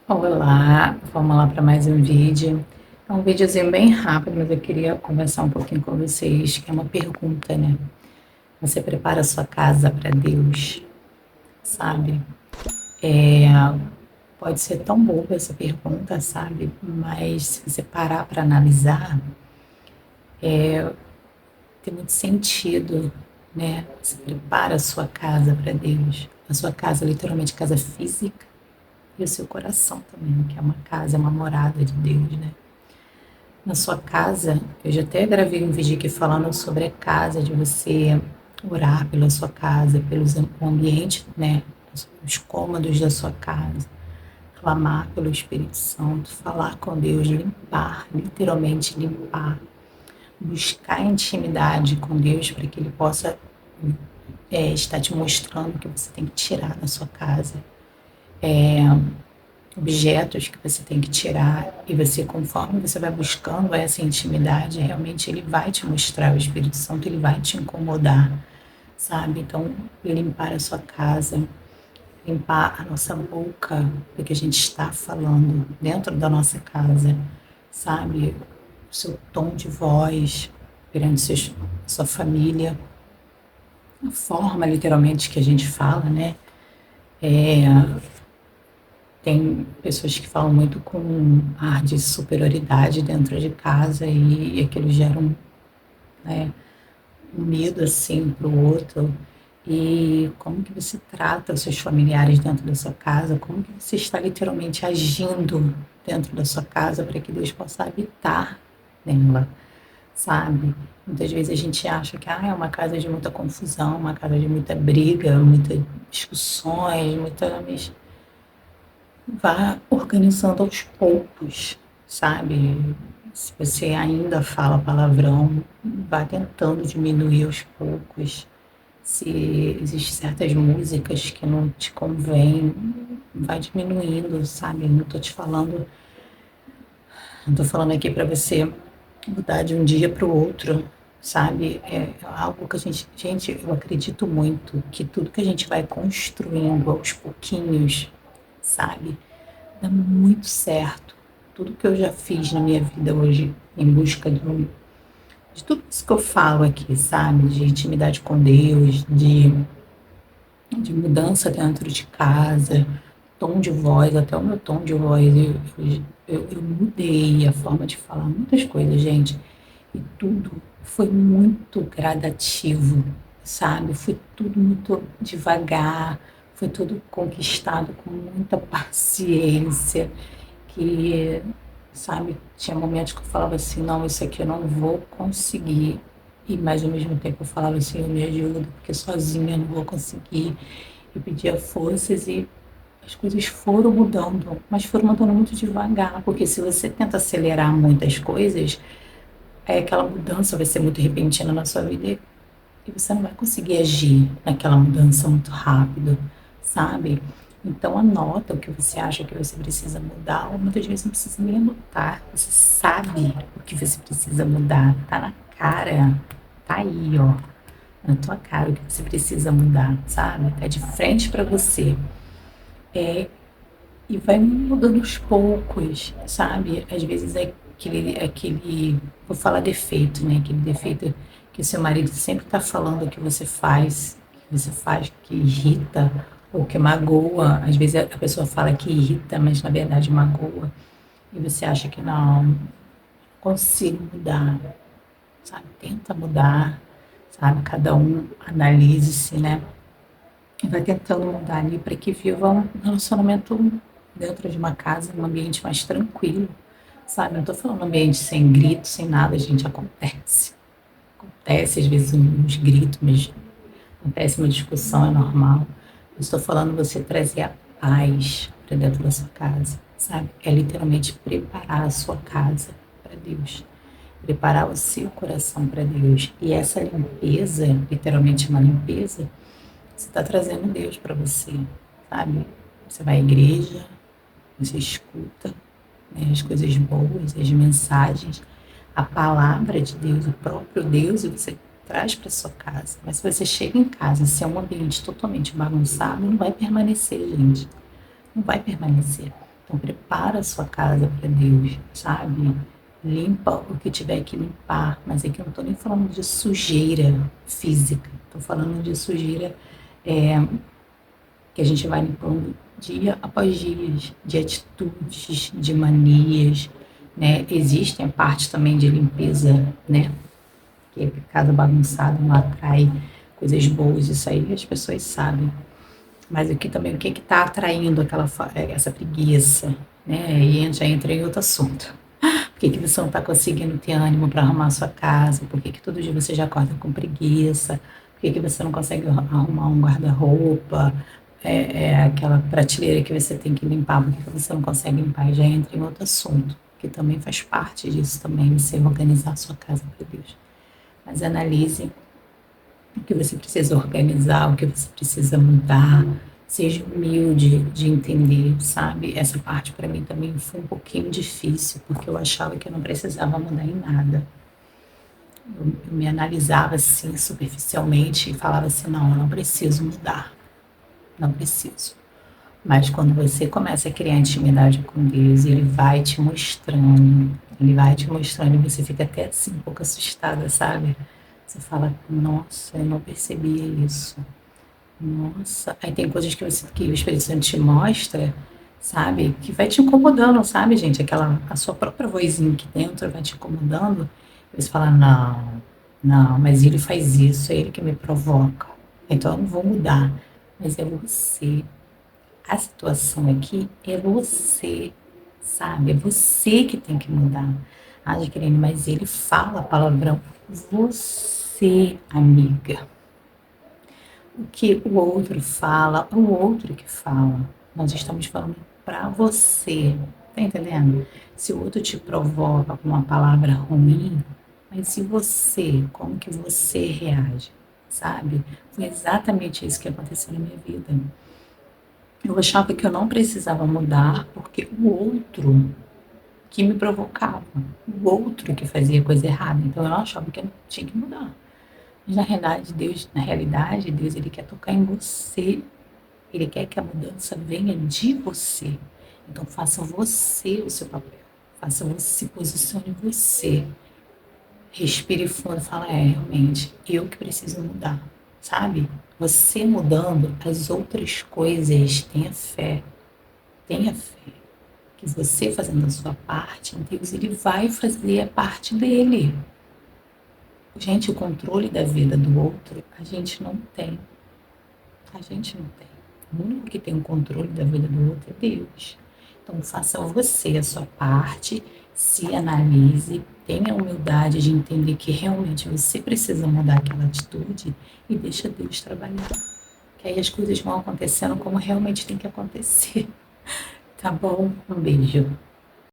Olá, vamos lá para mais um vídeo. É um videozinho bem rápido, mas eu queria conversar um pouquinho com vocês, que é uma pergunta, né? Você prepara a sua casa para Deus, sabe? É, pode ser tão boba essa pergunta, sabe? Mas se você parar para analisar, tem muito sentido, né? Você prepara a sua casa para Deus. A sua casa, literalmente, casa física, e o seu coração também, que é uma casa, é uma morada de Deus, né? Na sua casa, eu já até gravei um vídeo aqui falando sobre a casa, de você orar pela sua casa, pelos ambientes, né? Os cômodos da sua casa, clamar pelo Espírito Santo, falar com Deus, limpar, literalmente limpar, buscar intimidade com Deus para que Ele possa estar te mostrando o que você tem que tirar da sua casa, objetos que você tem que tirar, e você, conforme você vai buscando essa intimidade, realmente ele vai te mostrar, o Espírito Santo, ele vai te incomodar, sabe? Então, limpar a sua casa, limpar a nossa boca, do que a gente está falando dentro da nossa casa, sabe? O seu tom de voz perante sua família, a forma, literalmente, que a gente fala, né? Tem pessoas que falam muito com ar de superioridade dentro de casa e aquilo gera né, um medo assim para o outro. E como que você trata os seus familiares dentro da sua casa? Como que você está literalmente agindo dentro da sua casa para que Deus possa habitar nela, sabe? Muitas vezes a gente acha que é uma casa de muita confusão, uma casa de muita briga, muitas discussões, mas vá organizando aos poucos, sabe? Se você ainda fala palavrão, vá tentando diminuir aos poucos. Se existem certas músicas que não te convêm, vai diminuindo, sabe? Não tô falando aqui para você mudar de um dia para o outro, sabe? É algo que gente, eu acredito muito que tudo que a gente vai construindo aos pouquinhos, sabe? Dá muito certo. Tudo que eu já fiz na minha vida hoje, em busca de tudo isso que eu falo aqui, sabe? De intimidade com Deus, de mudança dentro de casa, tom de voz, até o meu tom de voz, eu mudei a forma de falar muitas coisas, gente. E tudo foi muito gradativo, sabe? Foi tudo muito devagar, foi tudo conquistado com muita paciência, que, sabe, tinha momentos que eu falava assim, não, isso aqui eu não vou conseguir. E mas ao mesmo tempo eu falava assim, me ajuda, porque sozinha eu não vou conseguir. Eu pedia forças e as coisas foram mudando, mas foram mudando muito devagar, porque se você tenta acelerar muitas coisas, aquela mudança vai ser muito repentina na sua vida e você não vai conseguir agir naquela mudança muito rápido, sabe? Então anota o que você acha que você precisa mudar, ou muitas vezes não precisa nem anotar, você sabe o que você precisa mudar, tá na cara, tá aí, ó, na tua cara o que você precisa mudar, sabe? Tá de frente para você. E vai mudando aos poucos, sabe? Às vezes é vou falar defeito, né? Aquele defeito que o seu marido sempre está falando que você faz que irrita ou que magoa. Às vezes a pessoa fala que irrita, mas na verdade magoa. E você acha que não consigo mudar, sabe? Tenta mudar, sabe? Cada um analise-se, né? E vai tentando mudar ali para que viva um relacionamento dentro de uma casa, um ambiente mais tranquilo, sabe? Não estou falando ambiente sem grito, sem nada, gente, acontece. Acontece às vezes uns gritos, mas acontece uma discussão, é normal. Eu estou falando você trazer a paz para dentro da sua casa, sabe? É literalmente preparar a sua casa para Deus. Preparar o seu coração para Deus. E essa limpeza, literalmente uma limpeza, você está trazendo Deus para você, sabe? Você vai à igreja, você escuta, né, as coisas boas, as mensagens, a palavra de Deus, o próprio Deus, e você traz para sua casa. Mas se você chega em casa, se é um ambiente totalmente bagunçado, não vai permanecer, gente. Não vai permanecer. Então prepara a sua casa para Deus, sabe? Limpa o que tiver que limpar, mas aqui eu não estou nem falando de sujeira física, estou falando de sujeira que a gente vai limpando dia após dia, de atitudes, de manias, né? Existem a parte também de limpeza, né? Que casa bagunçada não atrai coisas boas, isso aí as pessoas sabem. Mas aqui também o que está atraindo essa preguiça, né? E já entra em outro assunto. Por que você não está conseguindo ter ânimo para arrumar a sua casa? Por que todo dia você já acorda com preguiça? Por que você não consegue arrumar um guarda-roupa? Aquela prateleira que você tem que limpar, por que você não consegue limpar? E já entra em outro assunto, que também faz parte disso também, você organizar a sua casa para Deus. Mas analise o que você precisa organizar, o que você precisa mudar. Seja humilde de entender, sabe? Essa parte para mim também foi um pouquinho difícil, porque eu achava que eu não precisava mudar em nada. Eu me analisava assim, superficialmente, e falava assim: não, eu não preciso mudar, não preciso. Mas quando você começa a criar intimidade com Deus, Ele vai te mostrando, e você fica até assim um pouco assustada, sabe? Você fala: nossa, eu não percebia isso. Nossa, aí tem coisas que o Espírito Santo te mostra, sabe? Que vai te incomodando, sabe, gente? A sua própria vozinha aqui dentro vai te incomodando. E você fala: não, não, mas ele faz isso, é ele que me provoca. Então eu não vou mudar. Mas é você. A situação aqui é você, sabe? É você que tem que mudar. Ah, Jaqueline, mas ele fala palavrão. Você, amiga. O que o outro fala, o outro que fala. Nós estamos falando para você. Tá entendendo? Se o outro te provoca com uma palavra ruim, mas se você, como que você reage? Sabe? Foi exatamente isso que aconteceu na minha vida. Eu achava que eu não precisava mudar porque o outro que me provocava, o outro que fazia coisa errada. Então eu achava que eu não tinha que mudar. Mas na realidade, Deus ele quer tocar em você. Ele quer que a mudança venha de você. Então faça você o seu papel. Faça você, se posicione você. Respire fundo e fala: realmente, eu que preciso mudar. Sabe? Você mudando, as outras coisas, tenha fé. Tenha fé que você fazendo a sua parte, Deus ele vai fazer a parte dele. Gente, o controle da vida do outro, a gente não tem. A gente não tem. O único que tem o controle da vida do outro é Deus. Então, faça você a sua parte, se analise, tenha a humildade de entender que realmente você precisa mudar aquela atitude e deixa Deus trabalhar. Que aí as coisas vão acontecendo como realmente tem que acontecer. Tá bom? Um beijo.